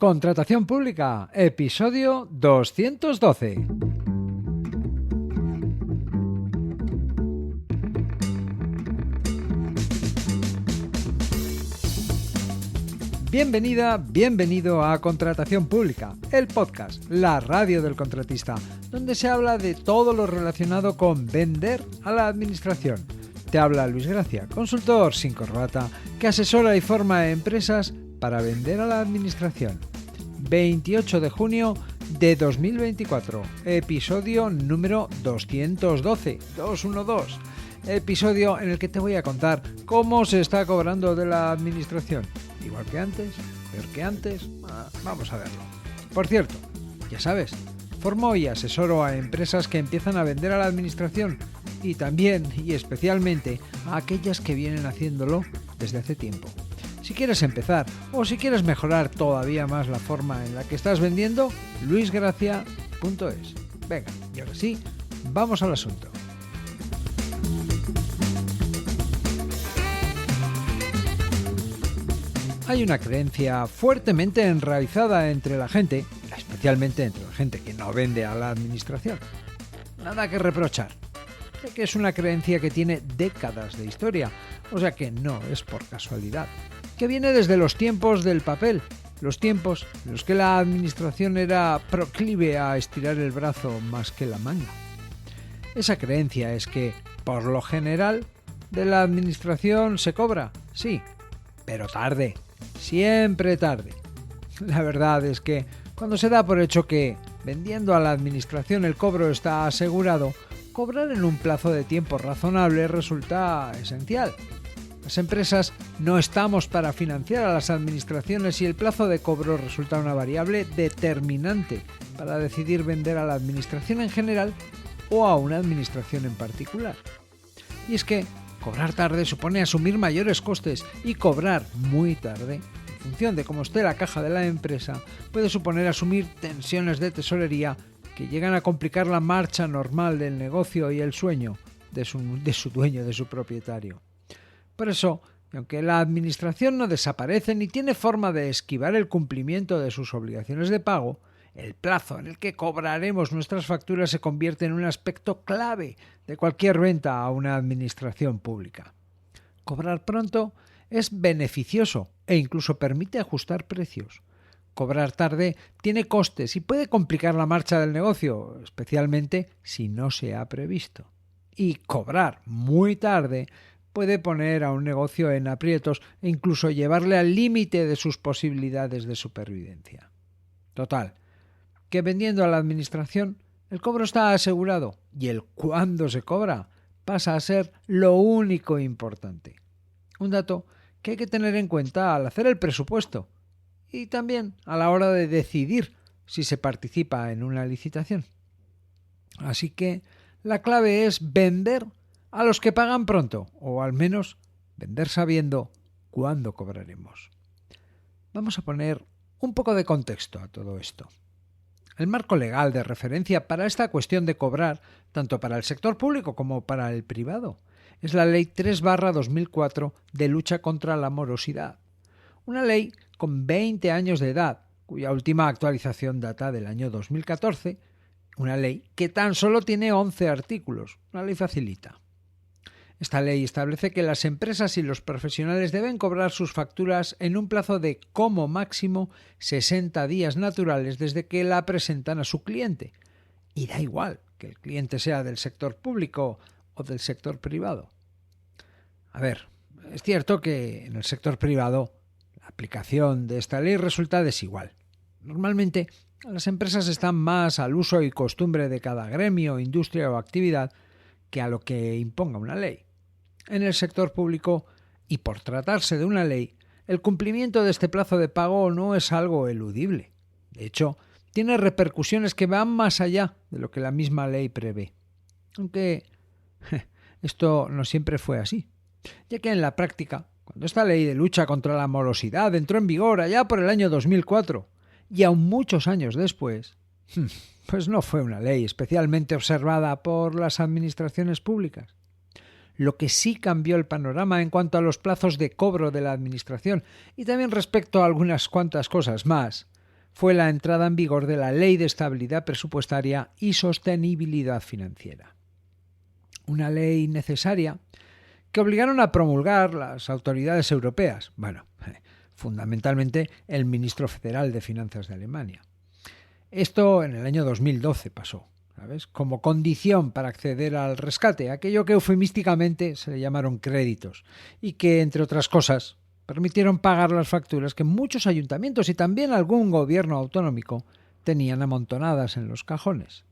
Contratación pública, episodio 212. Bienvenida, bienvenido a Contratación Pública, el podcast, la radio del contratista, donde se habla de todo lo relacionado con vender a la administración. Te habla Luis Gracia, consultor sin corbata, que asesora y forma a empresas para vender a la administración. 28 de junio de 2024, episodio número 212, episodio en el que te voy a contar cómo se está cobrando de la administración. Igual que antes, peor que antes, vamos a verlo. Por cierto, ya sabes, formo y asesoro a empresas que empiezan a vender a la administración y también y especialmente a aquellas que vienen haciéndolo desde hace tiempo. Si quieres empezar o si quieres mejorar todavía más la forma en la que estás vendiendo, luisgracia.es. Venga, y ahora sí, vamos al asunto. Hay una creencia fuertemente enraizada entre la gente, especialmente entre la gente que no vende a la administración. Nada que reprochar, ya que es una creencia que tiene décadas de historia, o sea que no es por casualidad, que viene desde los tiempos del papel, los tiempos en los que la administración era proclive a estirar el brazo más que la manga. Esa creencia es que, por lo general, de la administración se cobra, sí, pero tarde, siempre tarde. La verdad es que, cuando se da por hecho que, vendiendo a la administración el cobro está asegurado, cobrar en un plazo de tiempo razonable resulta esencial. Las empresas no estamos para financiar a las administraciones y el plazo de cobro resulta una variable determinante para decidir vender a la administración en general o a una administración en particular. Y es que cobrar tarde supone asumir mayores costes y cobrar muy tarde, en función de cómo esté la caja de la empresa, puede suponer asumir tensiones de tesorería que llegan a complicar la marcha normal del negocio y el sueño de su dueño, de su propietario. Por eso, aunque la administración no desaparece ni tiene forma de esquivar el cumplimiento de sus obligaciones de pago, el plazo en el que cobraremos nuestras facturas se convierte en un aspecto clave de cualquier venta a una administración pública. Cobrar pronto es beneficioso e incluso permite ajustar precios. Cobrar tarde tiene costes y puede complicar la marcha del negocio, especialmente si no se ha previsto. Y cobrar muy tarde puede poner a un negocio en aprietos e incluso llevarle al límite de sus posibilidades de supervivencia. Total, que vendiendo a la administración el cobro está asegurado y el cuándo se cobra pasa a ser lo único importante. Un dato que hay que tener en cuenta al hacer el presupuesto y también a la hora de decidir si se participa en una licitación. Así que la clave es vender a los que pagan pronto, o al menos vender sabiendo cuándo cobraremos. Vamos a poner un poco de contexto a todo esto. El marco legal de referencia para esta cuestión de cobrar, tanto para el sector público como para el privado, es la Ley 3/2004 de lucha contra la morosidad. Una ley con 20 años de edad, cuya última actualización data del año 2014, una ley que tan solo tiene 11 artículos, una ley facilita. Esta ley establece que las empresas y los profesionales deben cobrar sus facturas en un plazo de, como máximo, 60 días naturales desde que la presentan a su cliente. Y da igual que el cliente sea del sector público o del sector privado. A ver, es cierto que en el sector privado la aplicación de esta ley resulta desigual. Normalmente, las empresas están más al uso y costumbre de cada gremio, industria o actividad que a lo que imponga una ley. En el sector público, y por tratarse de una ley, el cumplimiento de este plazo de pago no es algo eludible. De hecho, tiene repercusiones que van más allá de lo que la misma ley prevé. Aunque esto no siempre fue así, ya que en la práctica, cuando esta ley de lucha contra la morosidad entró en vigor allá por el año 2004, y aún muchos años después, pues no fue una ley especialmente observada por las administraciones públicas. Lo que sí cambió el panorama en cuanto a los plazos de cobro de la administración y también respecto a algunas cuantas cosas más fue la entrada en vigor de la Ley de Estabilidad Presupuestaria y Sostenibilidad Financiera. Una ley necesaria que obligaron a promulgar las autoridades europeas, fundamentalmente el ministro federal de Finanzas de Alemania. Esto en el año 2012 pasó, ¿sabes? Como condición para acceder al rescate, aquello que eufemísticamente se le llamaron créditos y que, entre otras cosas, permitieron pagar las facturas que muchos ayuntamientos y también algún gobierno autonómico tenían amontonadas en los cajones.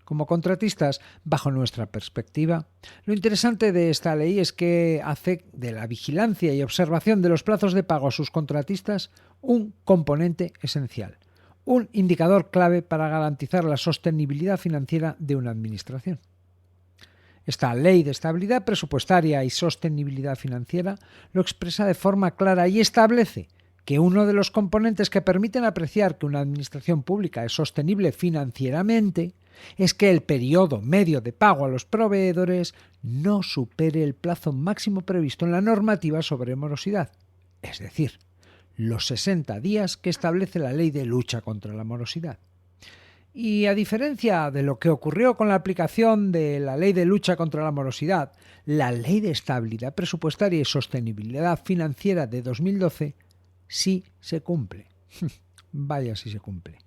Como contratistas, bajo nuestra perspectiva, lo interesante de esta ley es que hace de la vigilancia y observación de los plazos de pago a sus contratistas un componente esencial, un indicador clave para garantizar la sostenibilidad financiera de una administración. Esta Ley de Estabilidad Presupuestaria y Sostenibilidad Financiera lo expresa de forma clara y establece que uno de los componentes que permiten apreciar que una administración pública es sostenible financieramente es que el periodo medio de pago a los proveedores no supere el plazo máximo previsto en la normativa sobre morosidad, es decir, los 60 días que establece la Ley de Lucha contra la Morosidad. Y a diferencia de lo que ocurrió con la aplicación de la Ley de Lucha contra la Morosidad, la Ley de Estabilidad Presupuestaria y Sostenibilidad Financiera de 2012 sí se cumple. Vaya si se cumple.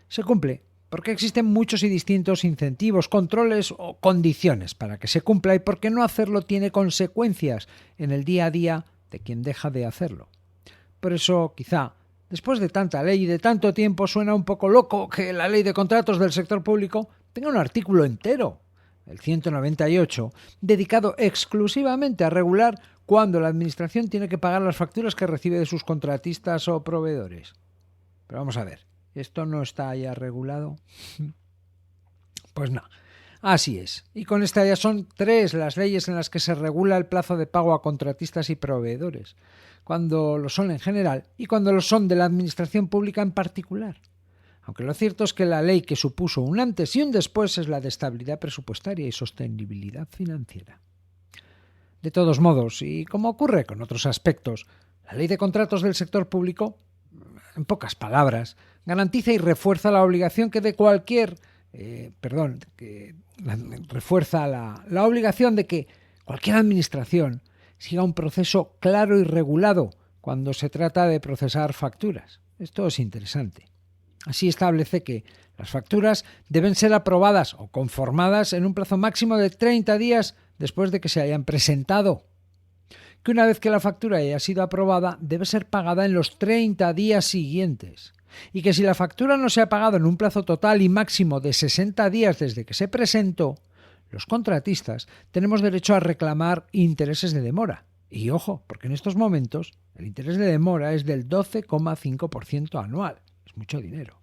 Se cumple porque existen muchos y distintos incentivos, controles o condiciones para que se cumpla y porque no hacerlo tiene consecuencias en el día a día de quien deja de hacerlo. Por eso, quizá, después de tanta ley y de tanto tiempo, suena un poco loco que la Ley de Contratos del Sector Público tenga un artículo entero, el 198, dedicado exclusivamente a regular cuándo la Administración tiene que pagar las facturas que recibe de sus contratistas o proveedores. Pero vamos a ver, ¿esto no está ya regulado? Pues no. Así es. Y con esta ya son 3 las leyes en las que se regula el plazo de pago a contratistas y proveedores, cuando lo son en general y cuando lo son de la administración pública en particular. Aunque lo cierto es que la ley que supuso un antes y un después es la de estabilidad presupuestaria y sostenibilidad financiera. De todos modos, y como ocurre con otros aspectos, la Ley de Contratos del Sector Público, en pocas palabras, garantiza y refuerza la obligación refuerza la obligación de que cualquier administración siga un proceso claro y regulado cuando se trata de procesar facturas. Esto es interesante. Así establece que las facturas deben ser aprobadas o conformadas en un plazo máximo de 30 días después de que se hayan presentado. Que una vez que la factura haya sido aprobada, debe ser pagada en los 30 días siguientes. Y que si la factura no se ha pagado en un plazo total y máximo de 60 días desde que se presentó, los contratistas tenemos derecho a reclamar intereses de demora. Y ojo, porque en estos momentos el interés de demora es del 12,5% anual. Es mucho dinero.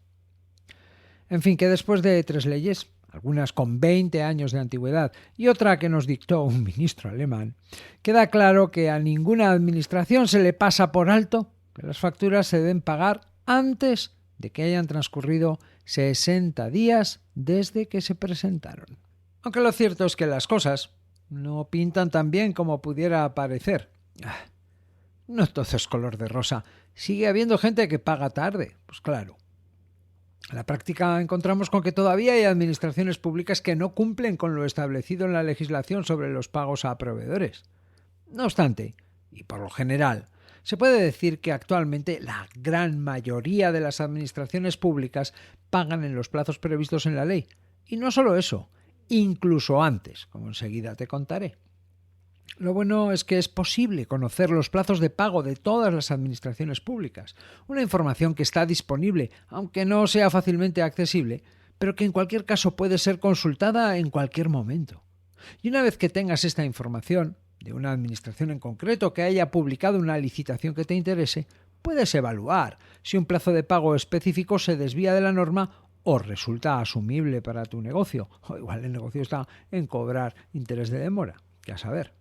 En fin, que después de 3 leyes, algunas con 20 años de antigüedad y otra que nos dictó un ministro alemán, queda claro que a ninguna administración se le pasa por alto que las facturas se deben pagar antes de que hayan transcurrido 60 días desde que se presentaron. Aunque lo cierto es que las cosas no pintan tan bien como pudiera parecer. No todo es color de rosa. Sigue habiendo gente que paga tarde. Pues claro. En la práctica encontramos con que todavía hay administraciones públicas que no cumplen con lo establecido en la legislación sobre los pagos a proveedores. No obstante, y por lo general, se puede decir que actualmente la gran mayoría de las administraciones públicas pagan en los plazos previstos en la ley. Y no solo eso, incluso antes, como enseguida te contaré. Lo bueno es que es posible conocer los plazos de pago de todas las administraciones públicas, una información que está disponible, aunque no sea fácilmente accesible, pero que en cualquier caso puede ser consultada en cualquier momento. Y una vez que tengas esta información, de una administración en concreto que haya publicado una licitación que te interese, puedes evaluar si un plazo de pago específico se desvía de la norma o resulta asumible para tu negocio, o igual el negocio está en cobrar interés de demora, que a saber.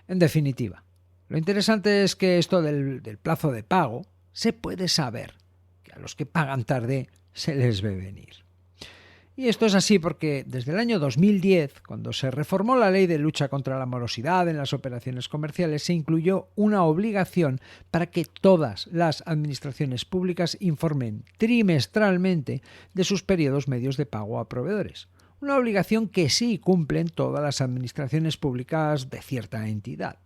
En definitiva, lo interesante es que esto del plazo de pago se puede saber, que a los que pagan tarde se les ve venir. Y esto es así porque desde el año 2010, cuando se reformó la ley de lucha contra la morosidad en las operaciones comerciales, se incluyó una obligación para que todas las administraciones públicas informen trimestralmente de sus periodos medios de pago a proveedores. Una obligación que sí cumplen todas las administraciones públicas de cierta entidad.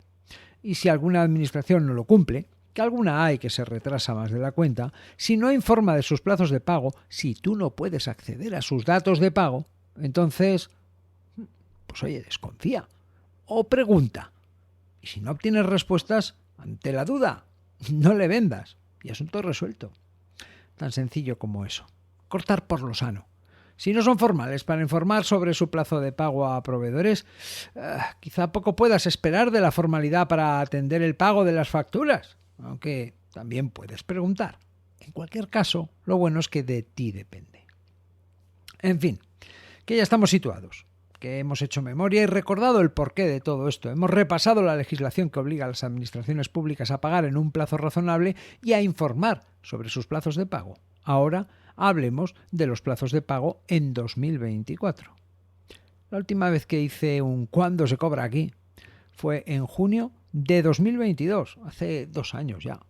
Y si alguna administración no lo cumple, que alguna hay que se retrasa más de la cuenta, si no informa de sus plazos de pago, si tú no puedes acceder a sus datos de pago, entonces, pues oye, desconfía o pregunta. Y si no obtienes respuestas, ante la duda, no le vendas. Y asunto resuelto. Tan sencillo como eso. Cortar por lo sano. Si no son formales para informar sobre su plazo de pago a proveedores, quizá poco puedas esperar de la formalidad para atender el pago de las facturas. Aunque también puedes preguntar. En cualquier caso, lo bueno es que de ti depende. En fin, que ya estamos situados, que hemos hecho memoria y recordado el porqué de todo esto. Hemos repasado la legislación que obliga a las administraciones públicas a pagar en un plazo razonable y a informar sobre sus plazos de pago. Ahora hablemos de los plazos de pago en 2024. La última vez que hice un ¿cuándo se cobra aquí? Fue en junio de 2022, hace 2 años ya.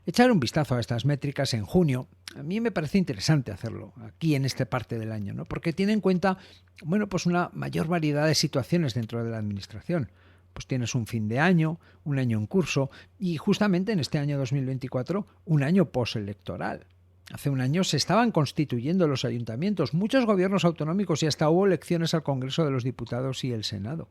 Echar un vistazo a estas métricas en junio, a mí me parece interesante hacerlo aquí en esta parte del año, ¿no? Porque tiene en cuenta, pues una mayor variedad de situaciones dentro de la administración. Pues tienes un fin de año, un año en curso y justamente en este año 2024 un año postelectoral. Hace un año se estaban constituyendo los ayuntamientos, muchos gobiernos autonómicos y hasta hubo elecciones al Congreso de los Diputados y el Senado.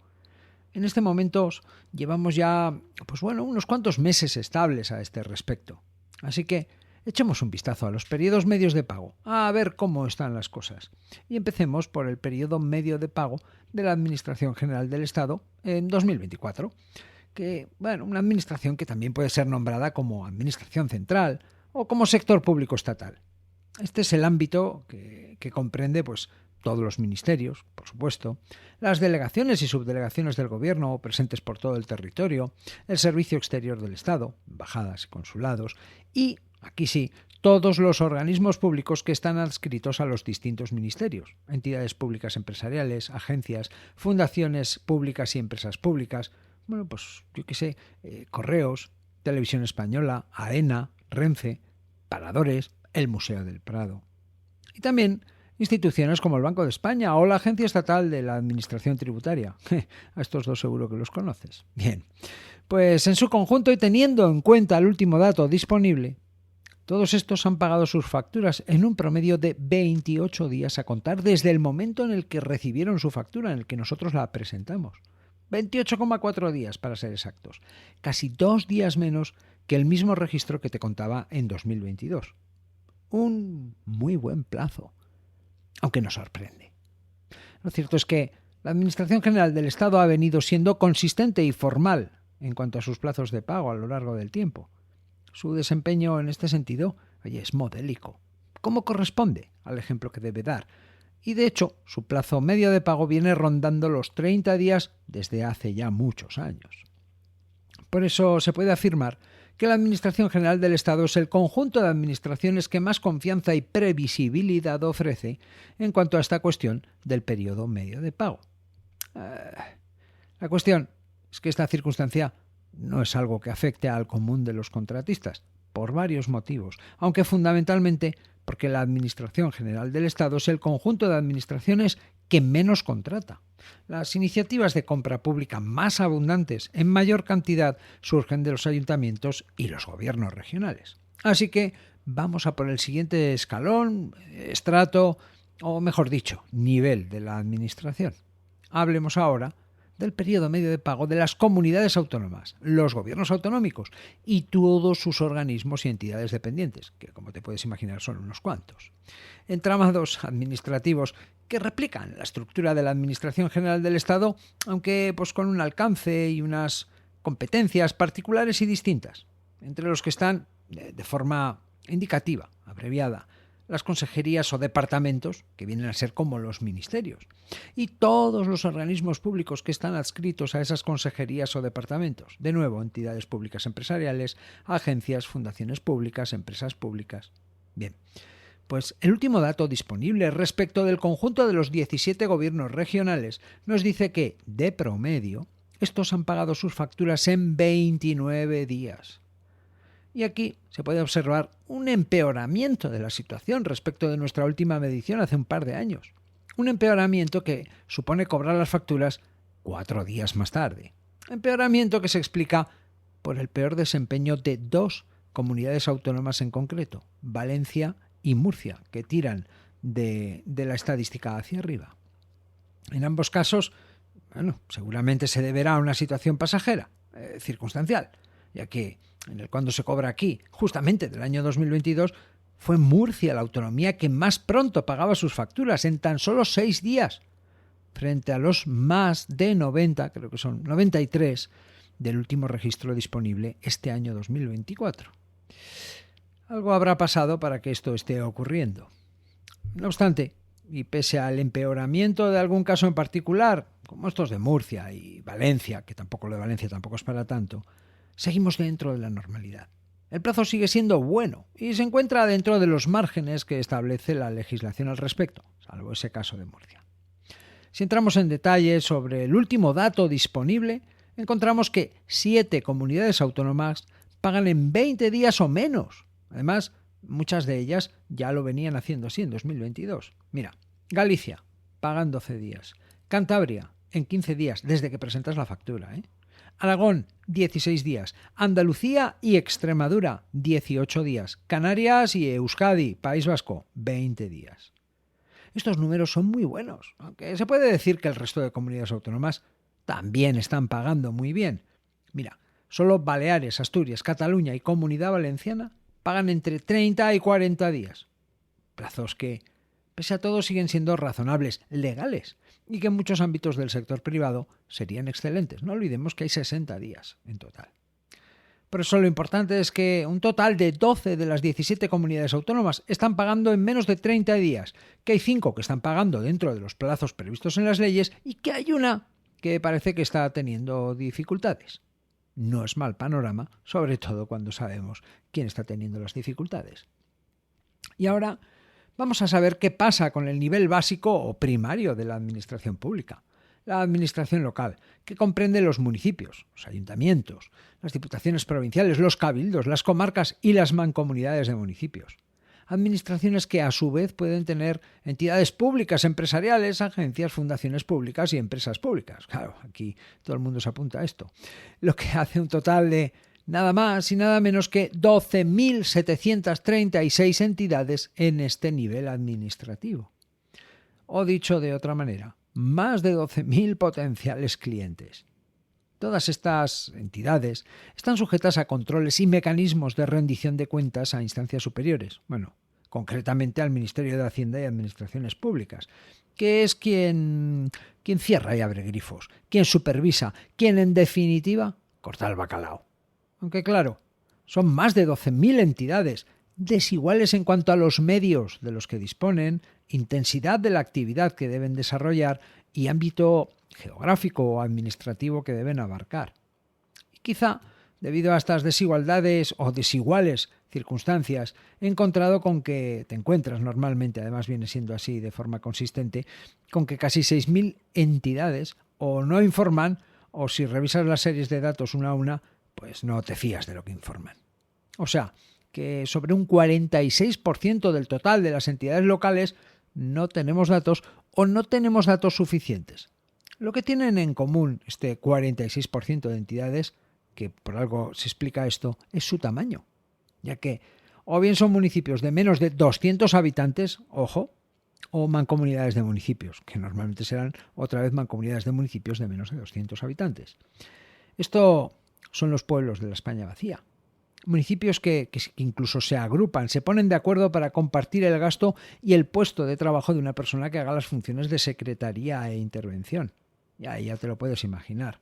En este momento llevamos ya unos cuantos meses estables a este respecto. Así que echemos un vistazo a los periodos medios de pago, a ver cómo están las cosas. Y empecemos por el periodo medio de pago de la Administración General del Estado en 2024, que, una administración que también puede ser nombrada como Administración Central o como sector público estatal. Este es el ámbito que comprende todos los ministerios, por supuesto, las delegaciones y subdelegaciones del Gobierno presentes por todo el territorio, el Servicio Exterior del Estado, embajadas y consulados, y, aquí sí, todos los organismos públicos que están adscritos a los distintos ministerios, entidades públicas empresariales, agencias, fundaciones públicas y empresas públicas, Correos, Televisión Española, AENA, Renfe, Paradores, el Museo del Prado. Y también instituciones como el Banco de España o la Agencia Estatal de la Administración Tributaria. A estos dos seguro que los conoces. Bien, pues en su conjunto y teniendo en cuenta el último dato disponible, todos estos han pagado sus facturas en un promedio de 28 días a contar desde el momento en el que recibieron su factura, en el que nosotros la presentamos. 28,4 días para ser exactos. Casi 2 días menos que el mismo registro que te contaba en 2022. Un muy buen plazo. Aunque nos sorprende. Lo cierto es que la Administración General del Estado ha venido siendo consistente y formal en cuanto a sus plazos de pago a lo largo del tiempo. Su desempeño en este sentido es modélico, como corresponde al ejemplo que debe dar. Y de hecho, su plazo medio de pago viene rondando los 30 días desde hace ya muchos años. Por eso se puede afirmar que la Administración General del Estado es el conjunto de administraciones que más confianza y previsibilidad ofrece en cuanto a esta cuestión del periodo medio de pago. La cuestión es que esta circunstancia no es algo que afecte al común de los contratistas, por varios motivos, aunque fundamentalmente porque la Administración General del Estado es el conjunto de administraciones que menos contrata. Las iniciativas de compra pública más abundantes en mayor cantidad surgen de los ayuntamientos y los gobiernos regionales. Así que vamos a por el siguiente escalón, estrato, o mejor dicho, nivel de la administración. Hablemos ahora del periodo medio de pago de las comunidades autónomas, los gobiernos autonómicos y todos sus organismos y entidades dependientes, que como te puedes imaginar son unos cuantos. Entramados administrativos que replican la estructura de la Administración General del Estado, aunque con un alcance y unas competencias particulares y distintas, entre los que están, de forma indicativa, abreviada, las consejerías o departamentos, que vienen a ser como los ministerios, y todos los organismos públicos que están adscritos a esas consejerías o departamentos. De nuevo, entidades públicas empresariales, agencias, fundaciones públicas, empresas públicas. Bien, Pues el último dato disponible respecto del conjunto de los 17 gobiernos regionales nos dice que, de promedio, estos han pagado sus facturas en 29 días. Y aquí se puede observar un empeoramiento de la situación respecto de nuestra última medición hace un par de años. Un empeoramiento que supone cobrar las facturas 4 días más tarde. Empeoramiento que se explica por el peor desempeño de 2 comunidades autónomas en concreto, Valencia y Murcia, que tiran de la estadística hacia arriba. En ambos casos, seguramente se deberá a una situación pasajera, circunstancial, ya que en el cuando se cobra aquí, justamente del año 2022, fue Murcia la autonomía que más pronto pagaba sus facturas, en tan solo 6 días, frente a los más de 90, creo que son 93, del último registro disponible este año 2024. Algo habrá pasado para que esto esté ocurriendo. No obstante, y pese al empeoramiento de algún caso en particular, como estos de Murcia y Valencia, que tampoco lo de Valencia tampoco es para tanto, seguimos dentro de la normalidad. El plazo sigue siendo bueno y se encuentra dentro de los márgenes que establece la legislación al respecto, salvo ese caso de Murcia. Si entramos en detalle sobre el último dato disponible, encontramos que 7 comunidades autónomas pagan en 20 días o menos. Además, muchas de ellas ya lo venían haciendo así en 2022. Mira, Galicia, pagan 12 días. Cantabria, en 15 días, desde que presentas la factura. Aragón, 16 días. Andalucía y Extremadura, 18 días. Canarias y Euskadi, País Vasco, 20 días. Estos números son muy buenos, aunque se puede decir que el resto de comunidades autónomas también están pagando muy bien. Mira, solo Baleares, Asturias, Cataluña y Comunidad Valenciana pagan entre 30 y 40 días. Plazos que, pese a todo, siguen siendo razonables, legales, y que en muchos ámbitos del sector privado serían excelentes. No olvidemos que hay 60 días en total. Por eso lo importante es que un total de 12 de las 17 comunidades autónomas están pagando en menos de 30 días, que hay 5 que están pagando dentro de los plazos previstos en las leyes y que hay una que parece que está teniendo dificultades. No es mal panorama, sobre todo cuando sabemos quién está teniendo las dificultades. Y ahora vamos a saber qué pasa con el nivel básico o primario de la administración pública. La administración local, que comprende los municipios, los ayuntamientos, las diputaciones provinciales, los cabildos, las comarcas y las mancomunidades de municipios. Administraciones que a su vez pueden tener entidades públicas, empresariales, agencias, fundaciones públicas y empresas públicas. Claro, aquí todo el mundo se apunta a esto. Lo que hace un total de nada más y nada menos que 12.736 entidades en este nivel administrativo. O dicho de otra manera, más de 12.000 potenciales clientes. Todas estas entidades están sujetas a controles y mecanismos de rendición de cuentas a instancias superiores. Bueno, concretamente al Ministerio de Hacienda y Administraciones Públicas, que es quien cierra y abre grifos, quien supervisa, quien en definitiva corta el bacalao. Aunque claro, son más de 12.000 entidades, desiguales en cuanto a los medios de los que disponen, intensidad de la actividad que deben desarrollar y ámbito geográfico o administrativo que deben abarcar. Y quizá, debido a estas desigualdades o desiguales circunstancias, he encontrado con que te encuentras normalmente, además viene siendo así de forma consistente, con que casi 6.000 entidades o no informan o si revisas las series de datos una a una, pues no te fías de lo que informan. O sea, que sobre un 46% del total de las entidades locales no tenemos datos o no tenemos datos suficientes. Lo que tienen en común este 46% de entidades, que por algo se explica esto, es su tamaño, ya que o bien son municipios de menos de 200 habitantes, ojo, o mancomunidades de municipios, que normalmente serán otra vez mancomunidades de municipios de menos de 200 habitantes. Esto son los pueblos de la España vacía. Municipios que incluso se agrupan, se ponen de acuerdo para compartir el gasto y el puesto de trabajo de una persona que haga las funciones de secretaría e intervención. Y ahí ya te lo puedes imaginar.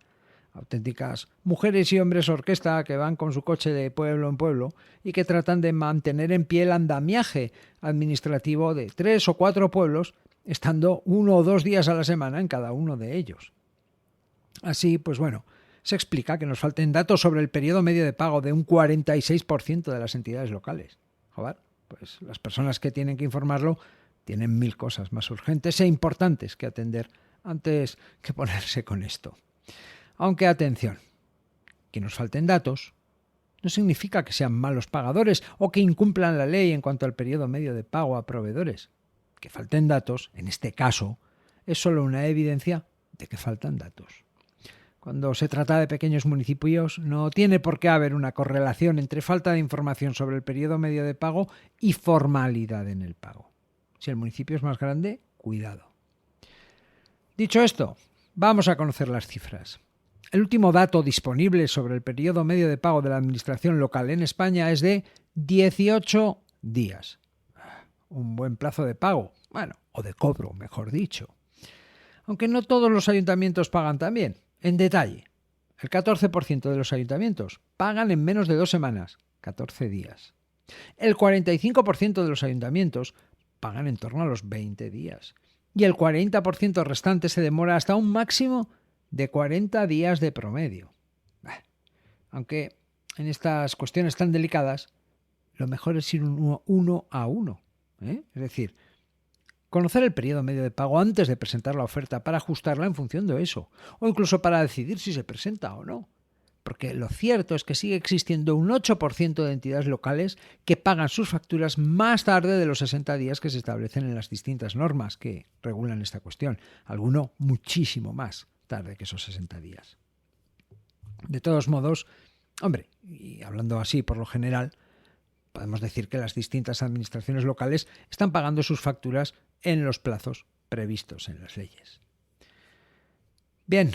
Auténticas mujeres y hombres orquesta que van con su coche de pueblo en pueblo y que tratan de mantener en pie el andamiaje administrativo de 3 o 4 pueblos, estando 1 o 2 días a la semana en cada uno de ellos. Así, pues bueno, se explica que nos falten datos sobre el periodo medio de pago de un 46% de las entidades locales. Joder, pues las personas que tienen que informarlo tienen 1000 cosas más urgentes e importantes que atender antes que ponerse con esto. Aunque atención, que nos falten datos no significa que sean malos pagadores o que incumplan la ley en cuanto al periodo medio de pago a proveedores. Que falten datos, en este caso, es solo una evidencia de que faltan datos. Cuando se trata de pequeños municipios, no tiene por qué haber una correlación entre falta de información sobre el periodo medio de pago y formalidad en el pago. Si el municipio es más grande, cuidado. Dicho esto, vamos a conocer las cifras. El último dato disponible sobre el periodo medio de pago de la administración local en España es de 18 días. Un buen plazo de pago, o de cobro, mejor dicho. Aunque no todos los ayuntamientos pagan tan bien. En detalle, el 14% de los ayuntamientos pagan en menos de 2 semanas, 14 días. El 45% de los ayuntamientos pagan en torno a los 20 días. Y el 40% restante se demora hasta un máximo de 40 días de promedio. Aunque en estas cuestiones tan delicadas, lo mejor es ir uno a uno. Es decir, conocer el periodo medio de pago antes de presentar la oferta para ajustarla en función de eso, o incluso para decidir si se presenta o no. Porque lo cierto es que sigue existiendo un 8% de entidades locales que pagan sus facturas más tarde de los 60 días que se establecen en las distintas normas que regulan esta cuestión. Alguno muchísimo más tarde que esos 60 días. De todos modos, y hablando así por lo general, podemos decir que las distintas administraciones locales están pagando sus facturas en los plazos previstos en las leyes. Bien,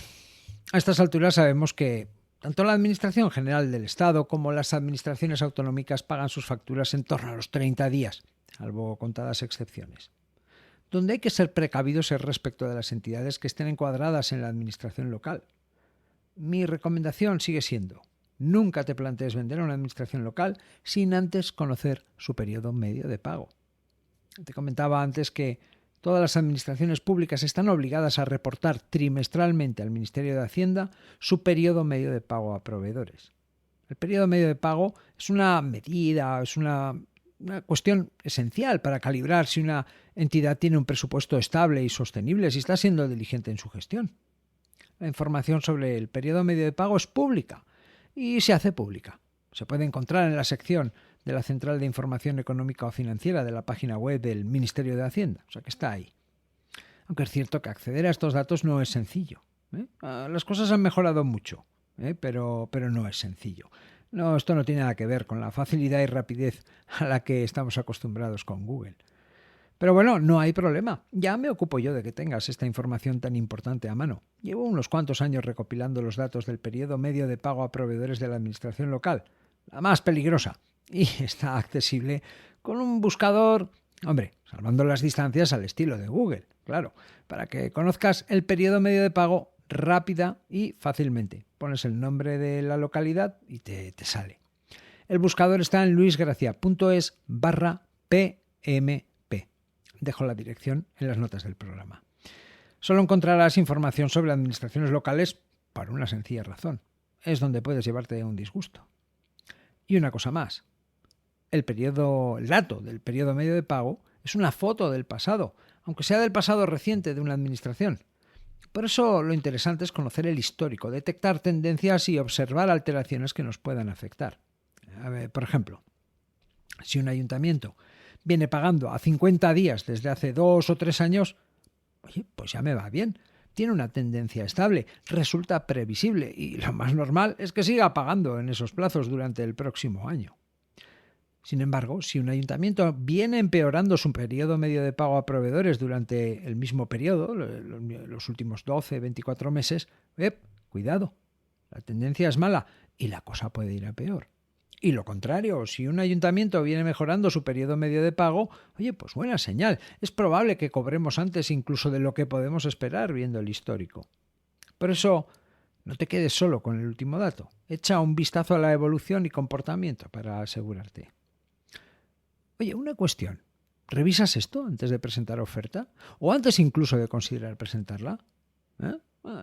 a estas alturas sabemos que tanto la Administración General del Estado como las administraciones autonómicas pagan sus facturas en torno a los 30 días, salvo contadas excepciones. Donde hay que ser precavidos es respecto de las entidades que estén encuadradas en la administración local. Mi recomendación sigue siendo: nunca te plantees vender a una administración local sin antes conocer su periodo medio de pago. Te comentaba antes que todas las administraciones públicas están obligadas a reportar trimestralmente al Ministerio de Hacienda su periodo medio de pago a proveedores. El periodo medio de pago es una medida, es una cuestión esencial para calibrar si una entidad tiene un presupuesto estable y sostenible, si está siendo diligente en su gestión. La información sobre el periodo medio de pago es pública y se hace pública. Se puede encontrar en la sección de la Central de Información Económica o Financiera de la página web del Ministerio de Hacienda, o sea que está ahí. Aunque es cierto que acceder a estos datos no es sencillo. Las cosas han mejorado mucho, pero no es sencillo. No, esto no tiene nada que ver con la facilidad y rapidez a la que estamos acostumbrados con Google. Pero bueno, no hay problema. Ya me ocupo yo de que tengas esta información tan importante a mano. Llevo unos cuantos años recopilando los datos del periodo medio de pago a proveedores de la administración local, la más peligrosa, y está accesible con un buscador, salvando las distancias al estilo de Google, claro, para que conozcas el periodo medio de pago rápida y fácilmente. Pones el nombre de la localidad y te sale. El buscador está en luisgracia.es/pmp. Dejo la dirección en las notas del programa. Solo encontrarás información sobre administraciones locales por una sencilla razón. Es donde puedes llevarte un disgusto. Y una cosa más. El dato del periodo medio de pago es una foto del pasado, aunque sea del pasado reciente de una administración. Por eso lo interesante es conocer el histórico, detectar tendencias y observar alteraciones que nos puedan afectar. Por ejemplo, si un ayuntamiento viene pagando a 50 días desde hace 2 o 3 años, pues ya me va bien. Tiene una tendencia estable, resulta previsible y lo más normal es que siga pagando en esos plazos durante el próximo año. Sin embargo, si un ayuntamiento viene empeorando su periodo medio de pago a proveedores durante el mismo periodo, los últimos 12, 24 meses, cuidado, la tendencia es mala y la cosa puede ir a peor. Y lo contrario, si un ayuntamiento viene mejorando su periodo medio de pago, pues buena señal. Es probable que cobremos antes incluso de lo que podemos esperar viendo el histórico. Por eso, no te quedes solo con el último dato. Echa un vistazo a la evolución y comportamiento para asegurarte. Una cuestión. ¿Revisas esto antes de presentar oferta? ¿O antes incluso de considerar presentarla?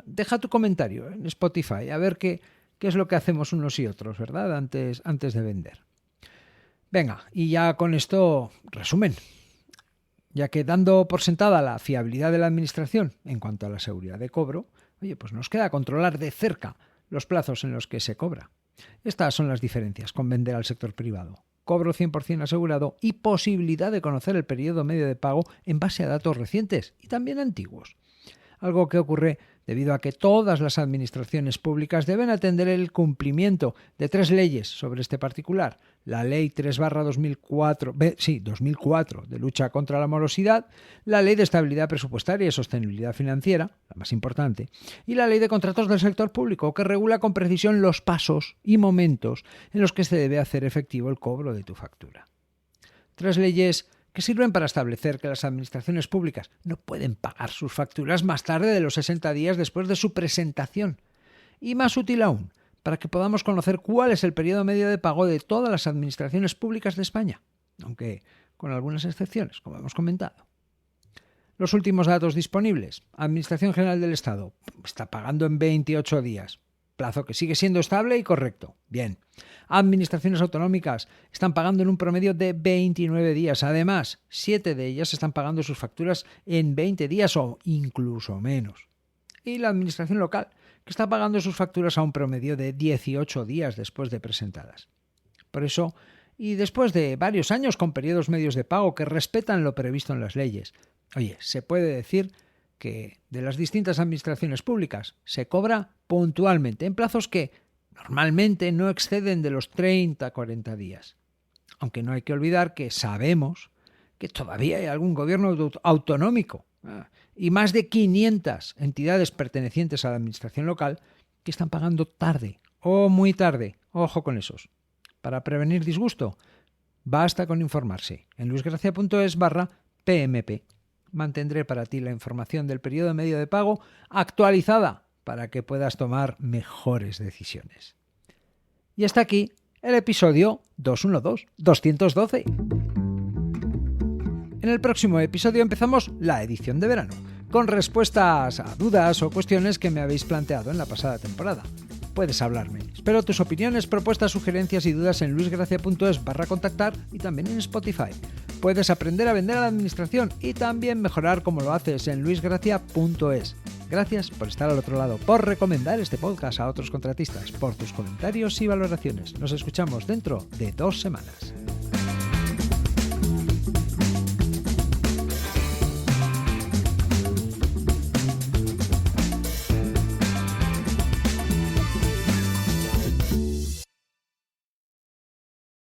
Deja tu comentario en Spotify a ver qué es lo que hacemos unos y otros, ¿verdad? Antes de vender. Venga, y ya con esto, resumen. Ya que dando por sentada la fiabilidad de la administración en cuanto a la seguridad de cobro, pues nos queda controlar de cerca los plazos en los que se cobra. Estas son las diferencias con vender al sector privado. Cobro 100% asegurado y posibilidad de conocer el periodo medio de pago en base a datos recientes y también antiguos. Algo que ocurre debido a que todas las administraciones públicas deben atender el cumplimiento de 3 leyes sobre este particular. La Ley 3/2004 de lucha contra la morosidad, la Ley de Estabilidad Presupuestaria y Sostenibilidad Financiera, la más importante, y la Ley de Contratos del Sector Público, que regula con precisión los pasos y momentos en los que se debe hacer efectivo el cobro de tu factura. 3 leyes que sirven para establecer que las administraciones públicas no pueden pagar sus facturas más tarde de los 60 días después de su presentación. Y más útil aún, para que podamos conocer cuál es el periodo medio de pago de todas las administraciones públicas de España, aunque con algunas excepciones, como hemos comentado. Los últimos datos disponibles. Administración General del Estado está pagando en 28 días. Plazo que sigue siendo estable y correcto. Bien. Administraciones autonómicas están pagando en un promedio de 29 días. Además, 7 de ellas están pagando sus facturas en 20 días o incluso menos. Y la administración local, que está pagando sus facturas a un promedio de 18 días después de presentadas. Por eso, y después de varios años con periodos medios de pago que respetan lo previsto en las leyes, se puede decir que de las distintas administraciones públicas se cobra puntualmente, en plazos que normalmente no exceden de los 30 a 40 días. Aunque no hay que olvidar que sabemos que todavía hay algún gobierno autonómico y más de 500 entidades pertenecientes a la administración local que están pagando tarde o muy tarde. Ojo con esos. Para prevenir disgusto, basta con informarse en luisgracia.es/PMP. Mantendré para ti la información del periodo medio de pago actualizada para que puedas tomar mejores decisiones. Y hasta aquí el episodio 212. En el próximo episodio empezamos la edición de verano, con respuestas a dudas o cuestiones que me habéis planteado en la pasada temporada. Puedes hablarme. Espero tus opiniones, propuestas, sugerencias y dudas en luisgracia.es/contactar y también en Spotify. Puedes aprender a vender a la administración y también mejorar como lo haces en luisgracia.es. Gracias por estar al otro lado, por recomendar este podcast a otros contratistas, por tus comentarios y valoraciones. Nos escuchamos dentro de 2 semanas.